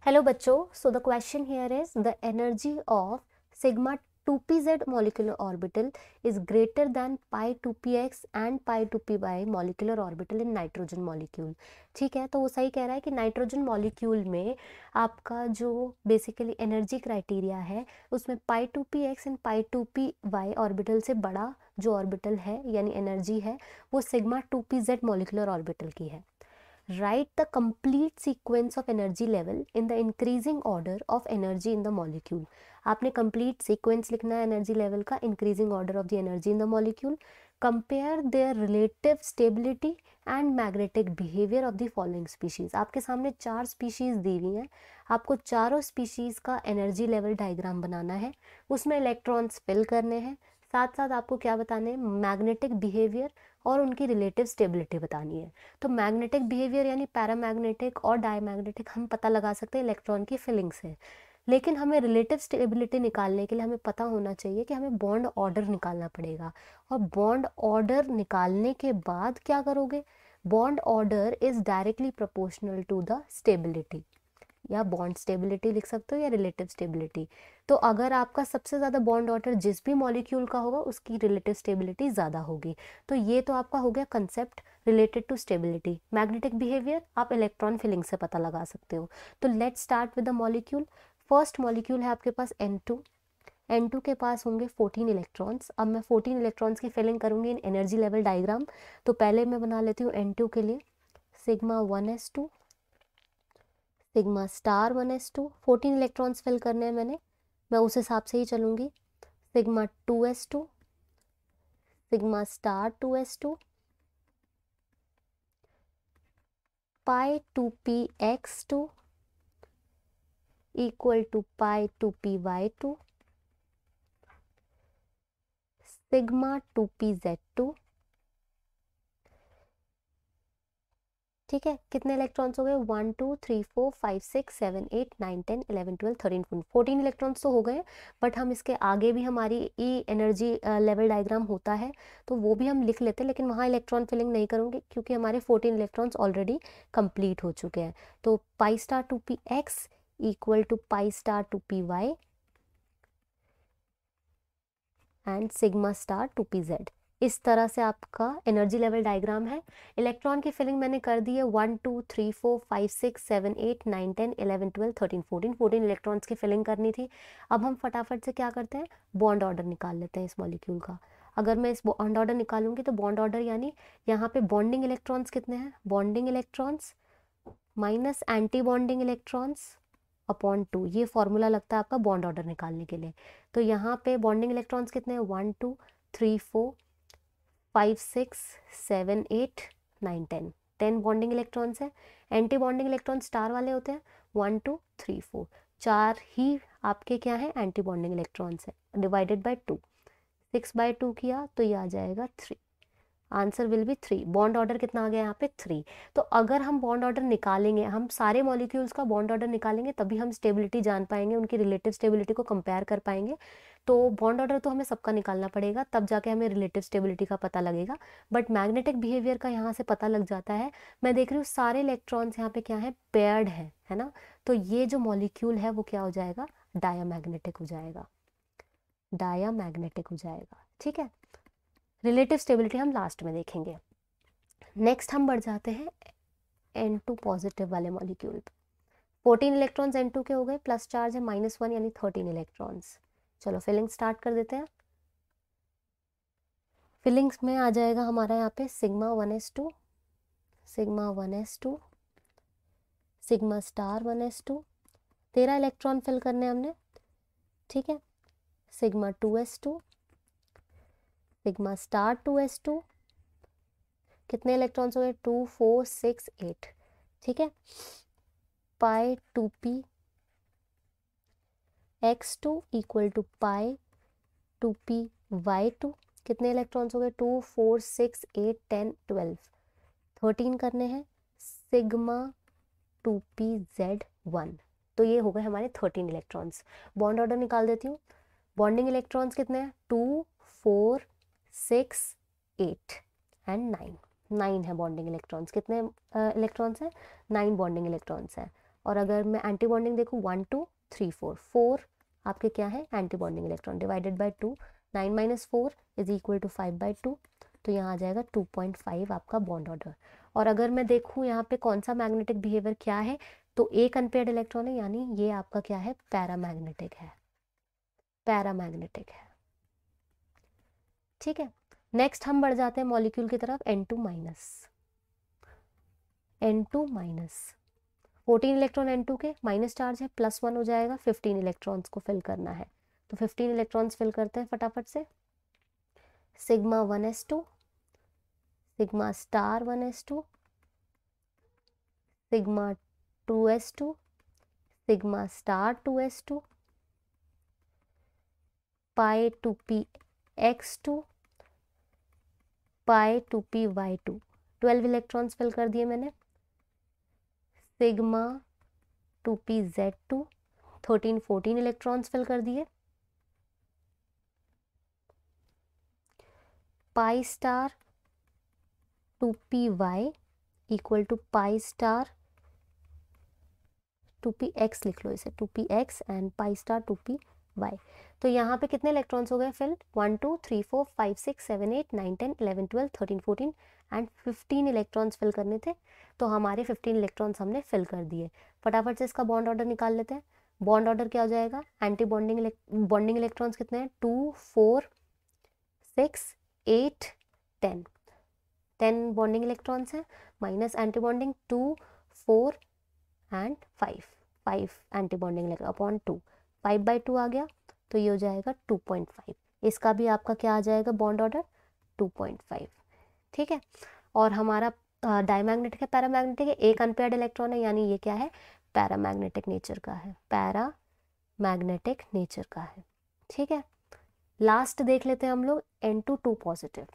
Hello बच्चों, so the question here is the energy of sigma 2pz molecular orbital is greater than pi 2px and pi 2py molecular orbital in nitrogen molecule। ठीक है, तो वो सही कह रहा है कि नाइट्रोजन मॉलिक्यूल में आपका जो बेसिकली एनर्जी क्राइटेरिया है उसमें pi 2px and pi 2py orbital से बड़ा जो ऑर्बिटल है यानी एनर्जी है वो सिग्मा 2pz मोलिकुलर ऑर्बिटल की है। Write the complete sequence of energy level in the increasing order of energy in the molecule। आपने complete sequence लिखना है energy level का, increasing order of the energy in the molecule। Compare their relative stability and magnetic behavior of the following species। आपके सामने 4 species दी हुई हैं, आपको चारों species का energy level diagram बनाना है, उसमें electrons fill करने हैं, साथ साथ आपको क्या बताने हैं, मैग्नेटिक बिहेवियर और उनकी रिलेटिव स्टेबिलिटी बतानी है। तो मैग्नेटिक बिहेवियर यानी पैरामैग्नेटिक और डायमैग्नेटिक हम पता लगा सकते हैं इलेक्ट्रॉन की फिलिंग से, लेकिन हमें रिलेटिव स्टेबिलिटी निकालने के लिए हमें पता होना चाहिए कि हमें बॉन्ड ऑर्डर निकालना पड़ेगा। और बॉन्ड ऑर्डर निकालने के बाद क्या करोगे, bond order is directly proportional to the stability, या बॉन्ड स्टेबिलिटी लिख सकते हो या रिलेटिव स्टेबिलिटी। तो अगर आपका सबसे ज़्यादा बॉन्ड ऑर्डर जिस भी मॉलिक्यूल का होगा उसकी रिलेटिव स्टेबिलिटी ज़्यादा होगी। तो ये तो आपका हो गया concept related to stability. Magnetic behaviour आप इलेक्ट्रॉन फिलिंग से पता लगा सकते हो। तो let's start with the molecule. First molecule है आपके पास N2। N2 के पास होंगे 14 इलेक्ट्रॉन्स। अब मैं 14 इलेक्ट्रॉन्स की फिलिंग करूँगी इन एनर्जी लेवल डायग्राम। तो पहले मैं बना लेती हूँ N2 के लिए sigma 1s2 sigma star 1s2। 14 electrons fill करने हैं मैं उस हिसाब से ही चलूँगी। Sigma 2s2 sigma star 2s2 pi 2px2 equal to pi 2py2 sigma 2pz2। ठीक है, कितने इलेक्ट्रॉन्स हो गए, 1 2 3 4 5 6 7 8 9 10 11 12 13 14 इलेक्ट्रॉन्स तो हो गए। बट हम इसके आगे भी हमारी ई एनर्जी लेवल डायग्राम होता है तो वो भी हम लिख लेते हैं, लेकिन वहाँ इलेक्ट्रॉन फिलिंग नहीं करूँगी क्योंकि हमारे 14 इलेक्ट्रॉन्स ऑलरेडी कंप्लीट हो चुके हैं। तो pi star 2px equal to pi star 2py and sigma star 2pz। इस तरह से आपका एनर्जी लेवल डायग्राम है। इलेक्ट्रॉन की फिलिंग मैंने कर दी है 1 2 3 4 5 6 7 8 9 10 11 12 13 14 इलेक्ट्रॉन्स की फिलिंग करनी थी। अब हम फटाफट से क्या करते हैं, बॉन्ड ऑर्डर निकाल लेते हैं इस मॉलिक्यूल का। अगर मैं इस बॉन्ड ऑर्डर निकालूंगी तो बॉन्ड ऑर्डर यानी यहाँ पे बॉन्डिंग इलेक्ट्रॉन्स कितने हैं, bonding electrons minus anti bonding electrons upon 2, ये फॉर्मूला लगता है आपका बॉन्ड ऑर्डर निकालने के लिए। तो यहाँ पे बॉन्डिंग इलेक्ट्रॉन्स कितने हैं, 1 2 3 4 5 6 7 8 9 10 10 बॉन्डिंग इलेक्ट्रॉन्स है। एंटी बॉन्डिंग इलेक्ट्रॉन स्टार वाले होते हैं 1 2 3 4, 4 ही आपके क्या है एंटी बॉन्डिंग इलेक्ट्रॉन्स है, डिवाइडेड बाय 2, 6/2 किया तो ये आ जाएगा 3। Answer will be 3। Bond order कितना आ गया यहाँ पे 3। तो अगर हम बॉन्ड ऑर्डर निकालेंगे, हम सारे मॉलिक्यूल्स का बॉन्ड ऑर्डर निकालेंगे तभी हम स्टेबिलिटी जान पाएंगे, उनकी रिलेटिव स्टेबिलिटी को कंपेयर कर पाएंगे। तो बॉन्ड ऑर्डर तो हमें सबका निकालना पड़ेगा तब जाके हमें रिलेटिव स्टेबिलिटी का पता लगेगा। बट मैग्नेटिक बिहेवियर का यहाँ से पता लग जाता है। मैं देख रही हूँ सारे इलेक्ट्रॉन्स यहाँ पे क्या है, पेयर्ड है ना। तो ये जो मॉलिक्यूल है वो क्या हो जाएगा, डायामैग्नेटिक हो जाएगा, डायामैग्नेटिक हो जाएगा। ठीक है, रिलेटिव स्टेबिलिटी हम लास्ट में देखेंगे। नेक्स्ट हम बढ़ जाते हैं N2 पॉजिटिव वाले मॉलिक्यूल पे। 14 इलेक्ट्रॉन्स N2 के हो गए, प्लस चार्ज है -1 यानी 13 इलेक्ट्रॉन्स। चलो फिलिंग स्टार्ट कर देते हैं। फिलिंग्स में आ जाएगा हमारा यहाँ पे sigma 1s2 sigma 1s2 sigma star 1s2, 13 electron fill करने हमने। ठीक है, sigma 2s2 sigma star 2s2, कितने इलेक्ट्रॉन्स हो गए, 2 4 6 8। ठीक है, पाई 2p x2 equal to pi 2p y2, कितने इलेक्ट्रॉन्स हो गए, 2 4 6 8 10 12 13 करने हैं, सिग्मा 2pz1। तो ये हो गए हमारे 13 इलेक्ट्रॉन्स। बॉन्ड ऑर्डर निकाल देती हूँ। बॉन्डिंग इलेक्ट्रॉन्स कितने हैं, 2 4 6 8 एंड 9 है बॉन्डिंग इलेक्ट्रॉन्स। कितने इलेक्ट्रॉन्स हैं, 9 बॉन्डिंग इलेक्ट्रॉन्स हैं। और अगर मैं एंटी बॉन्डिंग देखूँ 1 2 3 4 4 आपके क्या है anti bonding electron divided by 2, 9 minus 4 is equal to 5/2, तो यहाँ आ जाएगा 2.5 आपका बॉन्ड ऑर्डर। और अगर मैं देखूँ यहाँ पे कौन सा मैग्नेटिक बिहेवियर क्या है, तो एक अनपेयर्ड इलेक्ट्रॉन है, यानी ये आपका क्या है पैरामैग्नेटिक है, पैरामैग्नेटिक है। ठीक है, नेक्स्ट हम बढ़ जाते हैं मॉलिक्यूल की तरफ, N2 minus, N2 minus 14 electron N2 के माइनस चार्ज है, +1 हो जाएगा, 15 इलेक्ट्रॉन्स को फिल करना है, तो 15 इलेक्ट्रॉन्स फिल करते हैं फटाफट से। Sigma 1s2, sigma star 1s2, sigma 2s2, sigma star 2s2, pi 2px2, पाई 2py2, 12 इलेक्ट्रॉन्स फिल कर दिए मैंने। सिग्मा 2pz2, 13 14 इलेक्ट्रॉन्स फिल कर दिए। Pi star 2py equal to pi star 2px, लिख लो इसे 2px and pi star 2py। तो यहाँ पे कितने इलेक्ट्रॉन्स हो गए फिल, 1 2 3 4 5 6 7 8 9 10 11 12 13 14 एंड 15 इलेक्ट्रॉन्स फिल करने थे, तो हमारे 15 इलेक्ट्रॉन्स हमने फिल कर दिए। फटाफट से इसका बॉन्ड ऑर्डर निकाल लेते हैं। बॉन्ड ऑर्डर क्या हो जाएगा, एंटी बॉन्डिंग इलेक्ट्रॉन्स कितने हैं, 2 4 6 8 10, 10 बॉन्डिंग इलेक्ट्रॉन्स हैं, minus anti bonding 2 4 and 5 anti bonding upon 2, 5/2 आ गया, तो ये हो जाएगा 2.5। इसका भी आपका क्या आ जाएगा बॉन्ड ऑर्डर 2.5। ठीक है, और हमारा डायमैग्नेटिक है पैरामैग्नेटिक है, एक अनपेयर्ड इलेक्ट्रॉन है, यानी ये क्या है पैरामैग्नेटिक नेचर का है, पैरामैग्नेटिक नेचर का है। ठीक है, लास्ट देख लेते हैं हम लोग N2 2 पॉजिटिव,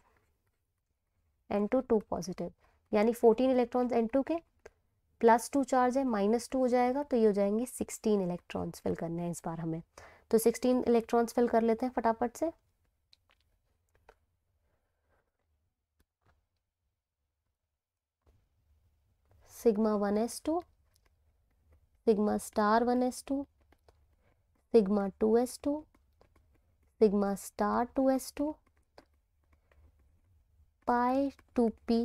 N2 2 पॉजिटिव यानी 14 इलेक्ट्रॉन्स N2 के, +2 चार्ज है, -2 हो जाएगा, तो ये हो जाएंगे 16 इलेक्ट्रॉन्स फिल करने हैं इस बार हमें, तो 16 इलेक्ट्रॉन्स फिल कर लेते हैं फटाफट से। Sigma 1s2, sigma star 1s2, sigma 2s2, sigma star 2s2, पाई 2p,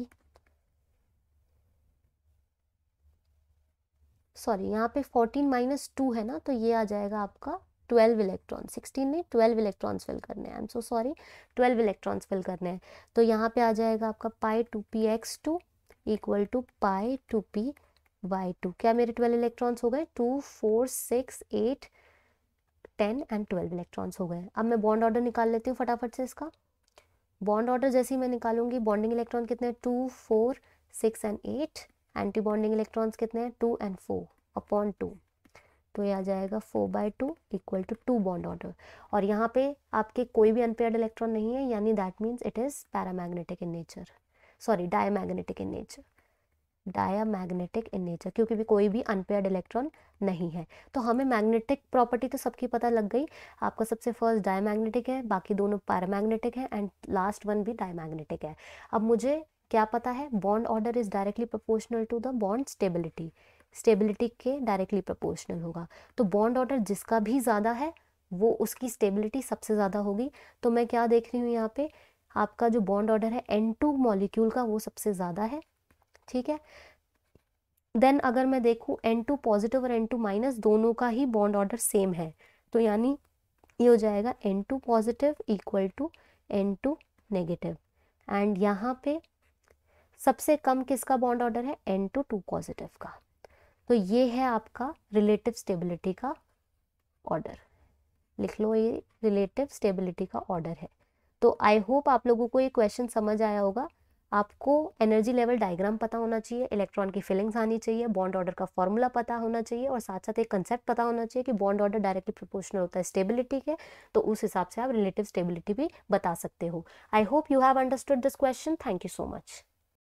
सॉरी यहाँ पे 14 - 2 है ना, तो ये आ जाएगा आपका 12 इलेक्ट्रॉन, 16 नहीं 12 इलेक्ट्रॉन्स फिल करने हैं, I am so sorry 12 electrons fill करने हैं, तो यहाँ पे आ जाएगा आपका पाई 2px2 equal to pi 2py2। क्या मेरे 12 इलेक्ट्रॉन्स हो गए, 2 4 6 8 10 एंड 12 इलेक्ट्रॉन्स हो गए। अब मैं बॉन्ड ऑर्डर निकाल लेती हूँ फटाफट से इसका। बॉन्ड ऑर्डर जैसे ही मैं निकालूंगी, बॉन्डिंग इलेक्ट्रॉन कितने 2 4 6 एंड 8, एंटी बॉन्डिंग इलेक्ट्रॉन्स कितने हैं 2 एंड 4 अपॉन 2, तो ये आ जाएगा 4/2 इक्वल टू 2 बॉन्ड ऑर्डर। और यहाँ पे आपके कोई भी अनपेयर्ड इलेक्ट्रॉन नहीं है, यानी that means it is paramagnetic in nature, sorry diamagnetic in nature, diamagnetic in nature, क्योंकि भी कोई भी अनपेयर्ड इलेक्ट्रॉन नहीं है। तो हमें मैग्नेटिक प्रॉपर्टी तो सबकी पता लग गई, आपका सबसे फर्स्ट डायमैग्नेटिक है, बाकी दोनों पैरामैग्नेटिक है एंड लास्ट वन भी डायमैग्नेटिक है। अब मुझे क्या पता है, bond order is directly proportional to the bond stability, stability के डायरेक्टली प्रोपोर्शनल होगा, तो बॉन्ड ऑर्डर जिसका भी ज़्यादा है वो उसकी स्टेबिलिटी सबसे ज़्यादा होगी। तो मैं क्या देख रही हूँ यहाँ पे, आपका जो बॉन्ड ऑर्डर है N2 मॉलिक्यूल का वो सबसे ज़्यादा है। ठीक है, देन अगर मैं देखूँ N2 पॉजिटिव और N2 माइनस दोनों का ही बॉन्ड ऑर्डर सेम है, तो यानी ये हो जाएगा N2 positive equal to N2 negative, and यहाँ पे सबसे कम किसका बॉन्ड ऑर्डर है, N2 2 पॉजिटिव का। तो ये है आपका रिलेटिव स्टेबिलिटी का ऑर्डर, लिख लो ये रिलेटिव स्टेबिलिटी का ऑर्डर है। तो आई होप आप लोगों को ये क्वेश्चन समझ आया होगा। आपको एनर्जी लेवल डायग्राम पता होना चाहिए, इलेक्ट्रॉन की फीलिंग्स आनी चाहिए, बॉन्ड ऑर्डर का फॉर्मूला पता होना चाहिए, और साथ साथ एक कंसेप्ट पता होना चाहिए कि बॉन्ड ऑर्डर डायरेक्टली प्रोपोर्शनल होता है स्टेबिलिटी के, तो उस हिसाब से आप रिलेटिव स्टेबिलिटी भी बता सकते हो। I hope you have understood this question. Thank you so much.